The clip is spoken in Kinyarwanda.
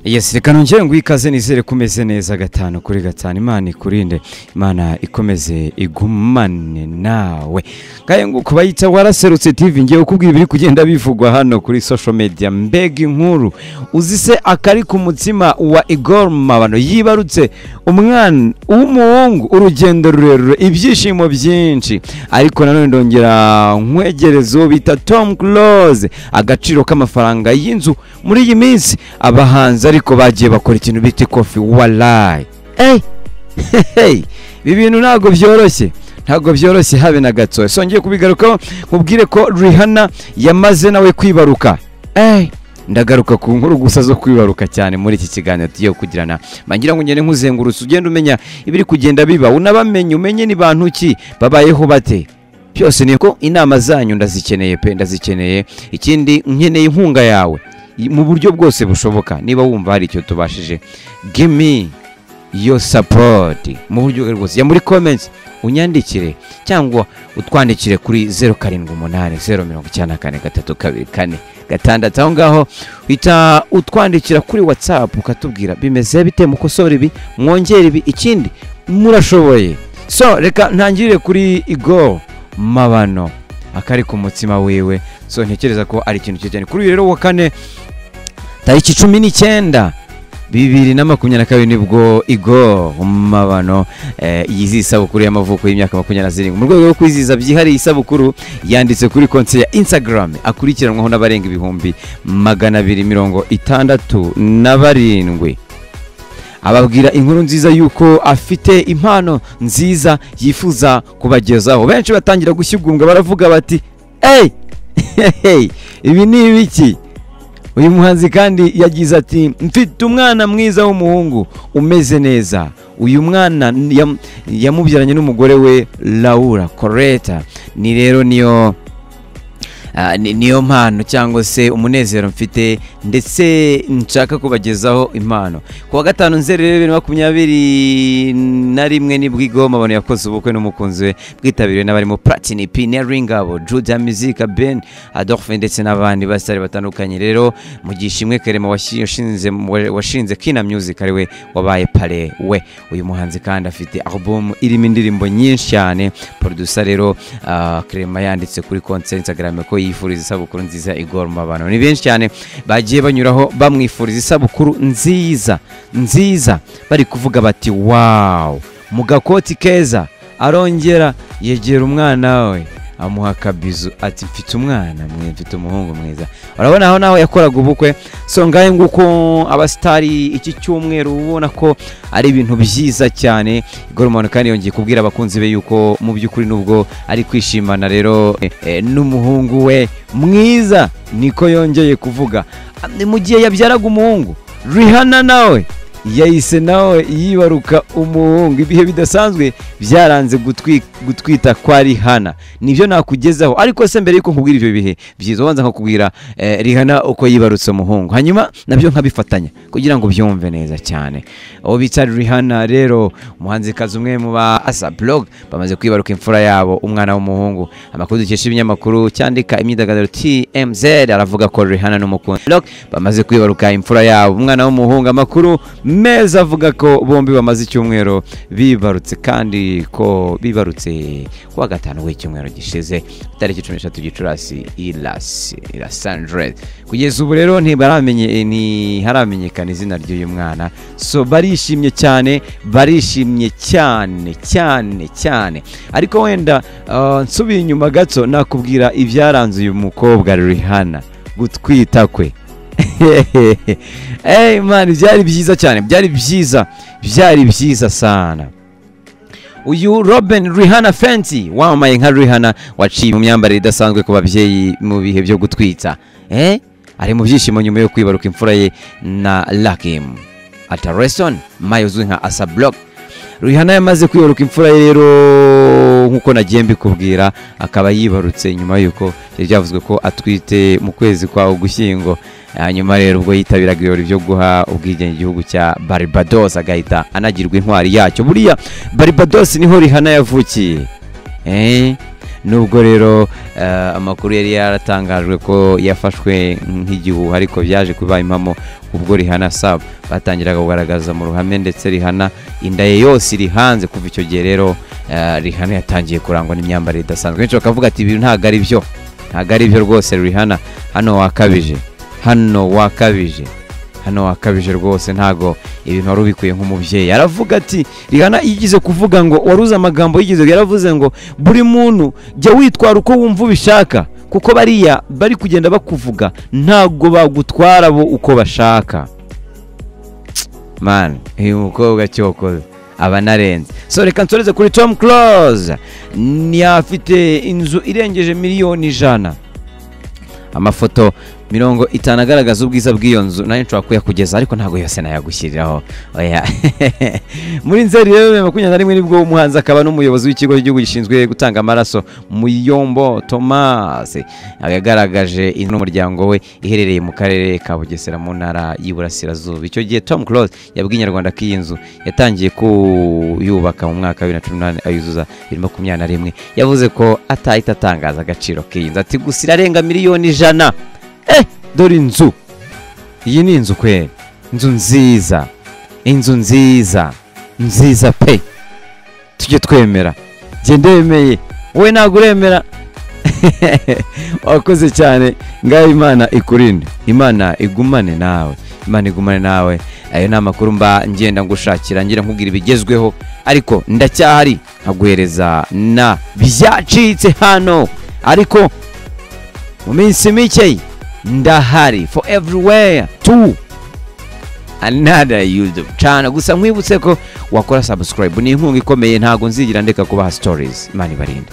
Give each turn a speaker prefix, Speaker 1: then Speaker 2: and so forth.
Speaker 1: Yes, reka nongere ngo ikaze nizere kumeze neza gatanu kuri gatanu. Imana ikurinde, Imana ikomeze igumane nawe. Kaye ngo kubayita waraserutse TV ngiye ukubwira ibiri kugenda bivugwa hano kuri social media. Mbega inkuru uzise Akari Kumutima wa Igor Mabano yibarutse umwana w'umuhungu, urugendo rurerure, ibyishimo byinshi, ariko nanone ndongera nkwegerezo bita Tom Close agaciro k'amafaranga y'inzu muri iyi minsi abahanzi ariko bagiye bakora ikintu bita coffee wallahi. Hey ibintu ntago byoroshye habe na gato. So ngiye kubigaruka mubwire ko Rihanna yamaze nawe kwibaruka. Ndagaruka ku nkuru gusa zo kwibaruka cyane muri iki kiganiro tugiye kugirana. Mangira ngo ngene nkuzengurutse ugenda umenya ibiri kugenda biba, unabamenye umenye ni bantu ki babayeho bate. Byose niko inama zanyu ndazikeneye ikindi nkeneye inkunga yawe mu buryo bwose bushoboka. Niba wumva hari icyo tubashije, give me your support mu buryo bwose. Ya muri comments unyandikire cyangwa utwandikire kuri 0780944324 aho ngaho uhita utwandikira kuri WhatsApp ukatubwira bimeze bite, mukosora ibi, mwongera ibi, ikindi murashoboye. So reka ntangirire kuri Igor Mabano, Akari Kumutima wiwe. So ntekereza ko ari ikintu cyane kuri rero wa kane tariki 19 2022 nibwo Igor Mabano yizihiza isabukuru y'amavuko y'imyaka 27. Mu rwego rwo kwizihiza byihariye isabukuru yanditse kuri konti ya Instagram akurikiranwaho n'abarenga ibihumbi 267 ababwira inkuru nziza yuko afite impano nziza yifuza kubagezaho. Benshi batangira gushyugunga baravuga bati ibi ni ibiki? Uyu muhanzi kandi yagize ati mfite umwana mwiza w'umuhungu umeze neza. Uyu mwana yamubyaranye n'umugore we Laura Correta. Ni rero niyo mpano cyangwa se umunezero mfite ndetse nshaka kubagezaho impano. Kuwa gatanu Nzeri 2021 nibwo Igor Mabano yakoze ubukwe n'umukunzi we bwitabiriwe n'abarimo Platini P, Neringabo, Juda Music, Ben Adolphe ndetse n'abandi basare batandukanye. Rero mu gishimwe Kerema washinze Kina Music ariwe wabaye pare we. Uyu muhanzi kandi afite album irimo indirimbo nyinshi cyane. Producer rero Kerema yanditse kuri konti Instagram ko yifuriza isabukuru nziza Igor Mabano. Ni benshi cyane bagiye banyuraho bamwifuriza isabukuru nziza bari kuvuga bati wow, mugakoti keza. Arongera yegera umwana we amuha kabizu ati mfite umwana mfite umuhungu mwiza. Urabona aho naho yakoraga ubukwe. So ngaye nguko abastari iki cyumweru ubona ko ari ibintu byiza cyane. Igor Mabano kandi yongeye kubwira abakunzi be yuko mu by'ukuri nubwo ari kwishimana rero n'umuhungu we mwiza, niko yongeye kuvuga. Mu gihe yabyaraga umuhungu, Rihanna nawe yahise nawe yibaruka umuhungu. Ibihe bidasanzwe byaranze gutwita kwa Rihanna. Nibyo nakugezaho, ariko se mbere yuko nkubwira ibyo bihe byiza ubanza nkakubwira Rihanna uko yibarutse umuhungu, hanyuma nabyo nkabifatanya kugira ngo byumve neza cyane. Abo bita Rihanna rero umuhanzi kazi umwe mu ba Asa Blog bamaze kwibaruka imfura yabo, umwana w'umuhungu. Amakuru dukesha ibinyamakuru cyandika imyidagaduro TMZ aravuga ko Rihanna n'umukunzi Blog bamaze kwibaruka imfura yabo, umwana w'umuhungu. Amakuru meza avuga ko bombi bamaze icyumweru bibarutse, kandi ko bibarutse kuwa gatanu w'icyumweru gishize tariki 13 Gicurasi ila Sandre. Kugeza ubu rero ntiharamenyekana izina ry'uyu mwana. So barishimye cyane. Ariko wenda nsubiye inyuma gato nakubwira ibyaranze uyu mukobwa Rihanna gutwita kwe. Man, byari byiza cyane, byari byiza sana. Uyu Robin Rihanna Fenty wamaye nka Rihanna waciye mu myambarire idasanzwe ku babyeyi mu bihe byo gutwita. Ari mu byishimo nyuma yo kwibaruka imfura ye na Lakim Atareson mayuzwe nka Asa Block. Rihanna yamaze kwibaruka imfura ye rero nkuko nagiye mbikubwira, akaba yibarutse nyuma yuko byavuzwe ko atwite mu kwezi kwa Ugushyingo. Hanyuma rero ubwo yitabiraga ibirori byo guha ubwigenge igihugu cya Barbados agahita anagirwa intwari yacyo. Buriya Barbados niho Rihanna yavukiye. Nubwo rero amakuru yari yaratangajwe ko yafashwe nk'igihugu, ariko byaje kuba impamo ubwo Rihanna sab batangiraga kugaragaza mu ruhame ndetse Rihanna inda ye yose iri hanze. kuva icyo gihe rero Rihanna yatangiye kurangwa n'imyambarire idasanzwe. Benshi bakavuga ati ibintu ntago ari byo rwose Rihanna, hano wakabije rwose, ntago ibintu wari ubikuye nk'umubyeyi. Aravuga ati Rihanna yigize kuvuga ngo waruze amagambo yigize, yaravuze ngo buri muntu jya witwara uko wumva ubishaka, kuko bariya bari kugenda bakuvuga ntago bagutwara bo uko bashaka. Man, uyu mukobwa cyokoze aba narenze. So reka nsoreze kuri Tom Close, ni afite inzu irengeje miliyoni 100. Amafoto 50 agaragaza ubwiza bw'iyo nzu nayo nshobora kuyakugeza, ariko ntago yose nayagushyiriraho. Oya muri Nzeri rero 21 nibwo umuhanzi akaba n'umuyobozi w'ikigo cy'igihugu gishinzwe gutanga amaraso Muyombo Thomas yagaragaje inzu n'umuryango we iherereye mu karere ka Bugesera mu ntara y'Iburasirazuba. Icyo gihe Tom Close yabwiye Nyarwanda ko iyi nzu yatangiye kuyubaka mu mwaka wa 2018 ayuzuza 2021. Yavuze ko atahita atangaza agaciro k'iyi nzu, ati gusa irarenga miliyoni 100. Dore inzu, iyi ni inzu Kwer, inzu nziza pe, tujye twemera, gendemeye wowe ntago uremera. Wakoze cyane, ngaho Imana ikurinde, Imana igumane nawe. Ayo ni amakuru mba ngenda ngushakira, ngira nkubwira ibigezweho, ariko ndacyahari nkaguhereza na byacitse hano, ariko mu minsi mike ndahari for everywhere to another YouTube channel. Gusa nkwibutse ko wakora subscribe, ni inkunga ikomeye, ntago nzigira ndeka kubaha stories. Imana ibarinde.